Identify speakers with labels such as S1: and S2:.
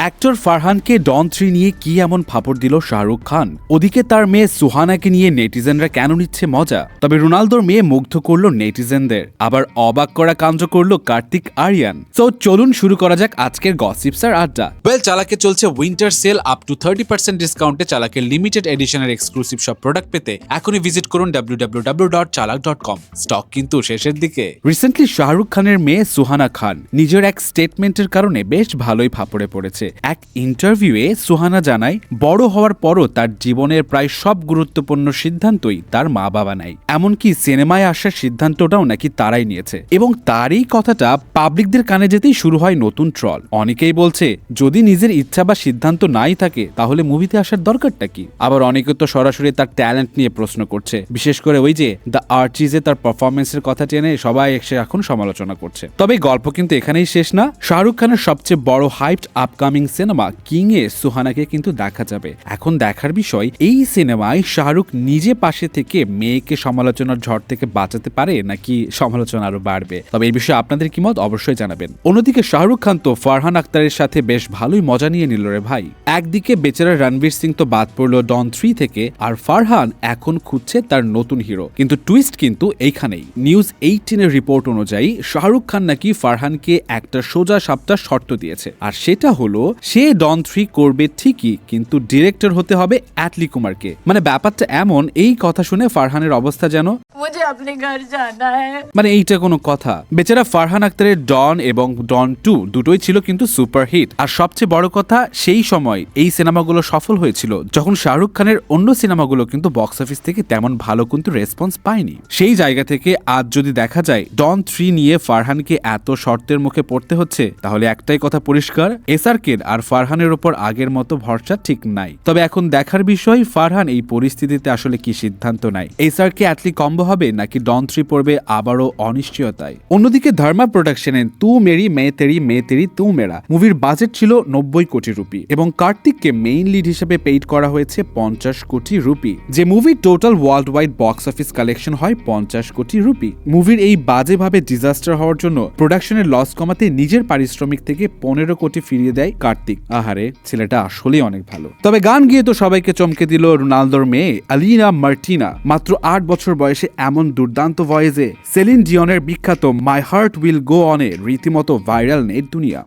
S1: Actor ফারহানকে ডন 3 নিয়ে কি এমন ফাপড় দিল শাহরুখ খান? ওদিকে তার মেয়ে সুহানাকে নিয়ে নেটিজেনরা কেন নিচ্ছে মজা? তবে রোনালদোর মেয়ে মুগ্ধ করলো নেটিজেনদের, আবার অবাক করা কাণ্ড করলো কার্তিক আরিয়ান। তো চলুন শুরু করা যাক আজকের গসিপস আর আড্ডা।
S2: চালাকে চলছে উইন্টার সেল, আপ টু 30% ডিসকাউন্টে চালাকের লিমিটেড এডিশনের এক্সক্লুসিভ সব প্রোডাক্ট পেতে এখনই ভিজিট করুন www.chalak.com। স্টক কিন্তু শেষের দিকে।
S1: রিসেন্টলি শাহরুখ খানের মেয়ে সুহানা খান নিজের এক স্টেটমেন্টের কারণে বেশ ভালোই ফাপড়ে পড়েছে। এক ইন্টারভিউয়ে সুহানা জানায়, বড় হওয়ার পরও তার জীবনের প্রায় সব গুরুত্বপূর্ণ সিদ্ধান্তই তার মা বাবা নেয়, এমনকি সিনেমায় আসার সিদ্ধান্তটাও নাকি তারাই নিয়েছে। এবং তার এই কথাটা পাবলিকদের কানে যেতেই শুরু হয় নতুন ট্রল। অনেকেই বলছে, যদি নিজের ইচ্ছা বা সিদ্ধান্ত নাই থাকে তাহলে মুভিতে আসার দরকারটা কি? আবার অনেকে তো সরাসরি তার ট্যালেন্ট নিয়ে প্রশ্ন করছে, বিশেষ করে ওই যে দ্য আর্চিজে তার পারফরমেন্সের কথা টেনে সবাই এসে এখন সমালোচনা করছে। তবে গল্প কিন্তু এখানেই শেষ না। শাহরুখ খানের সবচেয়ে বড় হাইপড আপকামিং সিনেমা কিং এ সুহানাকে কিন্তু দেখা যাবে। এখন দেখার বিষয়, এই সিনেমায় শাহরুখ নিজে পাশে থেকে মেয়েকে সমালোচনার ঝড় থেকে বাঁচাতে পারে নাকি সমালোচনা আরো বাড়বে। তবে এই বিষয়ে আপনাদের কি মত অবশ্যই জানাবেন। অন্যদিকে শাহরুখ খান তো ফারহান আক্তারের সাথে বেশ ভালোই মজা নিয়ে নিল রে ভাই। একদিকে বেচারা রণবীর সিং তো বাদ পড়লো ডন 3 থেকে, আর ফারহান এখন খুঁজছে তার নতুন হিরো। কিন্তু টুইস্ট কিন্তু এইখানেই। নিউজ 18 এর রিপোর্ট অনুযায়ী শাহরুখ খান নাকি ফারহানকে একটা সোজা সাপটা শর্ত দিয়েছে, আর সেটা হলো সে ডন 3 করবে ঠিকই, কিন্তু ডিরেক্টর হতে হবে অ্যাটলি কুমারকে। মানে ব্যাপারটা এমন, এই কথা শুনে ফারহানের অবস্থা যেন
S3: मुझे अपने घर जाना है।
S1: মানে এইটা কোনো কথা? বেচারা ফারহান আক্তারের ডন এবং ডন 2 দুটোই ছিল কিন্তু সুপারহিট। আর সবচেয়ে বড় কথা, সেই সময় এই সিনেমাগুলো সফল হয়েছিল যখন শাহরুখ খানের অন্য সিনেমাগুলো কিন্তু বক্স অফিস থেকে তেমন ভালো কিন্তু রেসপন্স পায়নি। সেই জায়গা থেকে আজ যদি দেখা যায় ডন 3 নিয়ে ফারহানকে এত শর্তের মুখে পড়তে হচ্ছে, তাহলে একটাই কথা পরিষ্কার, এসআরকের আর ফারহানের ওপর আগের মতো ভরসা ঠিক নাই। তবে এখন দেখার বিষয় ফারহান এই পরিস্থিতিতে আসলে কি সিদ্ধান্ত নেয়। এসআরকে অ্যাটলি কম্বো হবে নাকি ডন 3 পড়বে আবারও অনিশ্চয়তায়। অন্যদিকে ধর্মা প্রোডাকশনে তু মেরি মে তেরি তু মেরা মুভির বাজেট ছিল 90 কোটি রুপি এবং কার্তিককে মেইন লিড হিসেবে পেইড করা হয়েছে 50 কোটি রুপি। যে মুভির total world wide box office collection হয় 50 কোটি রুপি। মুভির এই বাজেভাবে ডিজাস্টার হওয়ার জন্য প্রোডাকশনের লস কমাতে নিজের পারিশ্রমিক থেকে 15 কোটি ফিরিয়ে দেয় কার্তিক। আহারে, ছেলেটা আসলেই অনেক ভালো। তবে গান গিয়ে তো সবাইকে চমকে দিল রোনালদোর মেয়ে আলিনা মার্টিনা। মাত্র 8 বছর বয়সে এমন দুর্দান্ত ভয়েসে সেলিন ডিয়নের বিখ্যাত মাই হার্ট উইল গো অনে রীতিমতো ভাইরাল নেট দুনিয়া।